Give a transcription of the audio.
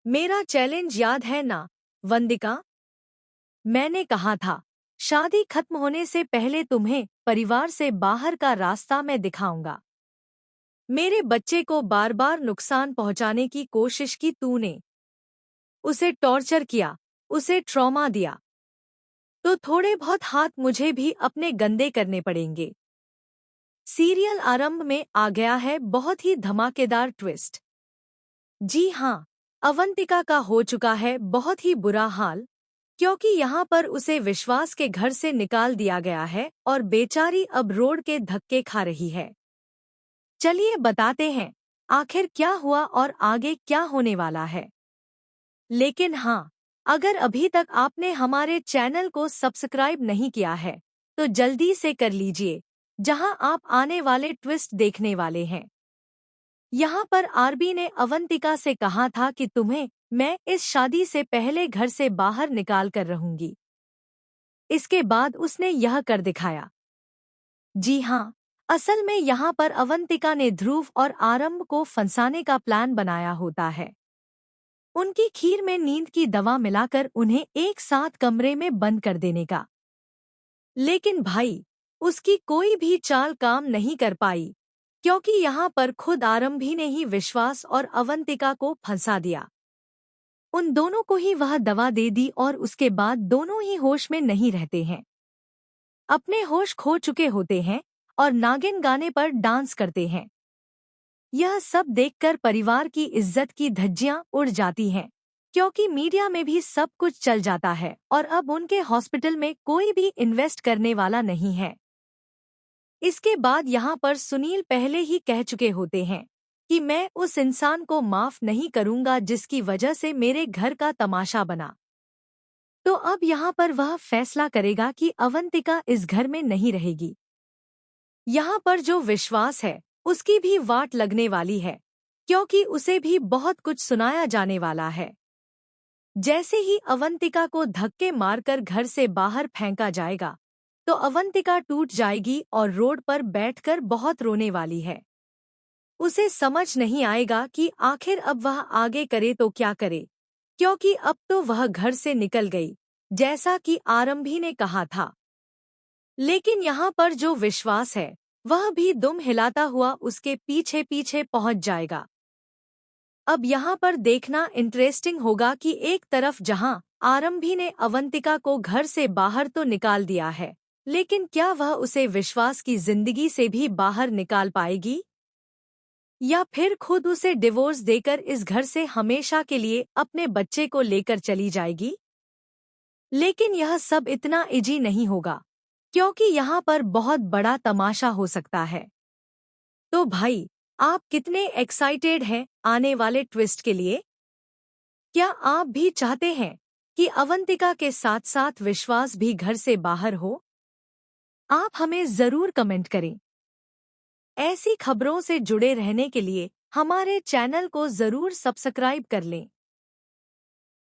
मेरा चैलेंज याद है ना, वंदिका? मैंने कहा था, शादी खत्म होने से पहले तुम्हें परिवार से बाहर का रास्ता मैं दिखाऊंगा। मेरे बच्चे को बार बार नुकसान पहुंचाने की कोशिश की तूने। उसे टॉर्चर किया, उसे ट्रॉमा दिया। तो थोड़े बहुत हाथ मुझे भी अपने गंदे करने पड़ेंगे। सीरियल आरंभ में आ गया है बहुत ही धमाकेदार ट्विस्ट। जी हाँ, अवंतिका का हो चुका है बहुत ही बुरा हाल, क्योंकि यहाँ पर उसे विश्वास के घर से निकाल दिया गया है और बेचारी अब रोड के धक्के खा रही है। चलिए बताते हैं, आखिर क्या हुआ और आगे क्या होने वाला है। लेकिन हाँ, अगर अभी तक आपने हमारे चैनल को सब्सक्राइब नहीं किया है, तो जल्दी से कर लीजिए, जहां आप आने वाले ट्विस्ट देखने वाले हैं। यहाँ पर आरबी ने अवंतिका से कहा था कि तुम्हें मैं इस शादी से पहले घर से बाहर निकाल कर रहूंगी। इसके बाद उसने यह कर दिखाया। जी हाँ, असल में यहाँ पर अवंतिका ने ध्रुव और आरंभ को फंसाने का प्लान बनाया होता है। उनकी खीर में नींद की दवा मिलाकर उन्हें एक साथ कमरे में बंद कर देने का। लेकिन भाई, उसकी कोई भी चाल काम नहीं कर पाई, क्योंकि यहाँ पर खुद आरंभी ने ही विश्वास और अवंतिका को फंसा दिया। उन दोनों को ही वह दवा दे दी और उसके बाद दोनों ही होश में नहीं रहते हैं। अपने होश खो चुके होते हैं और नागिन गाने पर डांस करते हैं। यह सब देखकर परिवार की इज्जत की धज्जियां उड़ जाती हैं, क्योंकि मीडिया में भी सब कुछ चल जाता है और अब उनके हॉस्पिटल में कोई भी इन्वेस्ट करने वाला नहीं है। इसके बाद यहाँ पर सुनील पहले ही कह चुके होते हैं कि मैं उस इंसान को माफ नहीं करूंगा जिसकी वजह से मेरे घर का तमाशा बना। तो अब यहाँ पर वह फैसला करेगा कि अवंतिका इस घर में नहीं रहेगी। यहाँ पर जो विश्वास है, उसकी भी वाट लगने वाली है, क्योंकि उसे भी बहुत कुछ सुनाया जाने वाला है। जैसे ही अवंतिका को धक्के मारकर घर से बाहर फेंका जाएगा, तो अवंतिका टूट जाएगी और रोड पर बैठकर बहुत रोने वाली है। उसे समझ नहीं आएगा कि आखिर अब वह आगे करे तो क्या करे, क्योंकि अब तो वह घर से निकल गई, जैसा कि आरंभी ने कहा था। लेकिन यहाँ पर जो विश्वास है, वह भी दुम हिलाता हुआ उसके पीछे पीछे पहुंच जाएगा। अब यहाँ पर देखना इंटरेस्टिंग होगा कि एक तरफ जहाँ आरंभी ने अवंतिका को घर से बाहर तो निकाल दिया है, लेकिन क्या वह उसे विश्वास की जिंदगी से भी बाहर निकाल पाएगी, या फिर खुद उसे डिवोर्स देकर इस घर से हमेशा के लिए अपने बच्चे को लेकर चली जाएगी। लेकिन यह सब इतना इजी नहीं होगा, क्योंकि यहाँ पर बहुत बड़ा तमाशा हो सकता है। तो भाई, आप कितने एक्साइटेड हैं आने वाले ट्विस्ट के लिए? क्या आप भी चाहते हैं कि अवंतिका के साथ साथ विश्वास भी घर से बाहर हो? आप हमें जरूर कमेंट करें। ऐसी खबरों से जुड़े रहने के लिए हमारे चैनल को जरूर सब्सक्राइब कर लें।